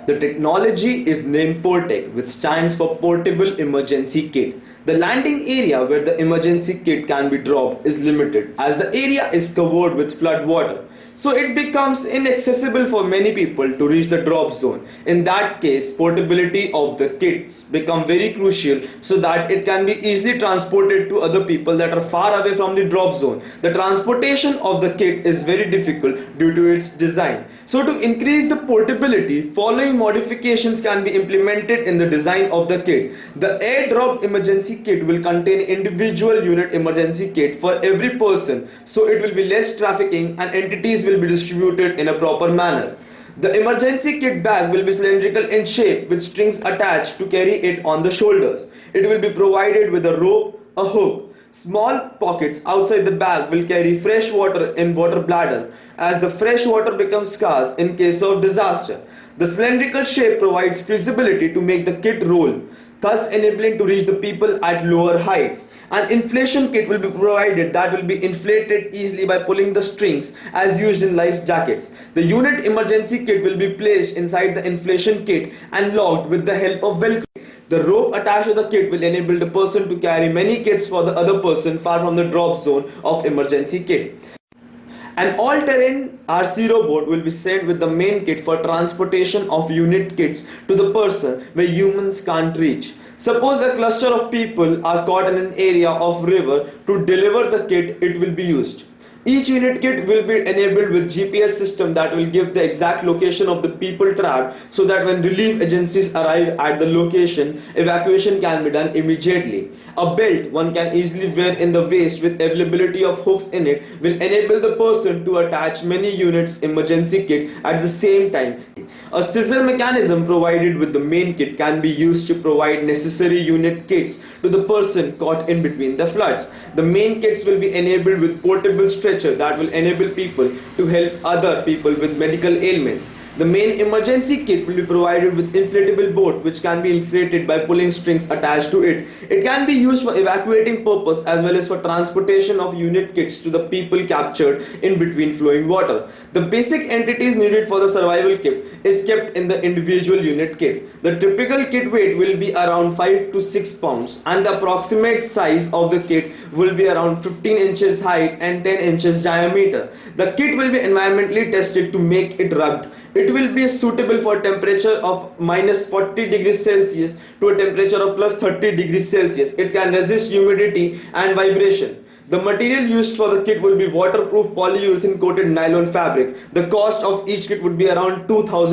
The technology is named PORTEC, which stands for Portable Emergency Kit. The landing area where the emergency kit can be dropped is limited as the area is covered with flood water. So it becomes inaccessible for many people to reach the drop zone. In that case, portability of the kits become very crucial so that it can be easily transported to other people that are far away from the drop zone. The transportation of the kit is very difficult due to its design. So to increase the portability, following modifications can be implemented in the design of the kit. The airdrop emergency kit will contain individual unit emergency kit for every person, so it will be less trafficking and entities will be distributed in a proper manner. The emergency kit bag will be cylindrical in shape with strings attached to carry it on the shoulders. It will be provided with a rope, a hook. Small pockets outside the bag will carry fresh water in water bladder as the fresh water becomes scarce in case of disaster. The cylindrical shape provides feasibility to make the kit roll, thus enabling to reach the people at lower heights. An inflation kit will be provided that will be inflated easily by pulling the strings as used in life jackets. The unit emergency kit will be placed inside the inflation kit and locked with the help of Velcro. The rope attached to the kit will enable the person to carry many kits for the other person far from the drop zone of emergency kit. An all-terrain RC robot will be sent with the main kit for transportation of unit kits to the person where humans can't reach. Suppose a cluster of people are caught in an area of river. To deliver the kit, it will be used. Each unit kit will be enabled with GPS system that will give the exact location of the people trapped so that when relief agencies arrive at the location, evacuation can be done immediately. A belt one can easily wear in the waist with availability of hooks in it will enable the person to attach many units emergency kit at the same time. A scissor mechanism provided with the main kit can be used to provide necessary unit kits to the person caught in between the floods. The main kits will be enabled with portable stretcher that will enable people to help other people with medical ailments. The main emergency kit will be provided with inflatable boat which can be inflated by pulling strings attached to it. It can be used for evacuating purpose as well as for transportation of unit kits to the people captured in between flowing water. The basic entities needed for the survival kit is kept in the individual unit kit. The typical kit weight will be around 5 to 6 pounds and the approximate size of the kit will be around 15 inches height and 10 inches diameter. The kit will be environmentally tested to make it rugged. It will be suitable for temperature of -40 degrees Celsius to a temperature of +30 degrees Celsius. It can resist humidity and vibration. The material used for the kit will be waterproof polyurethane coated nylon fabric. The cost of each kit would be around 2,000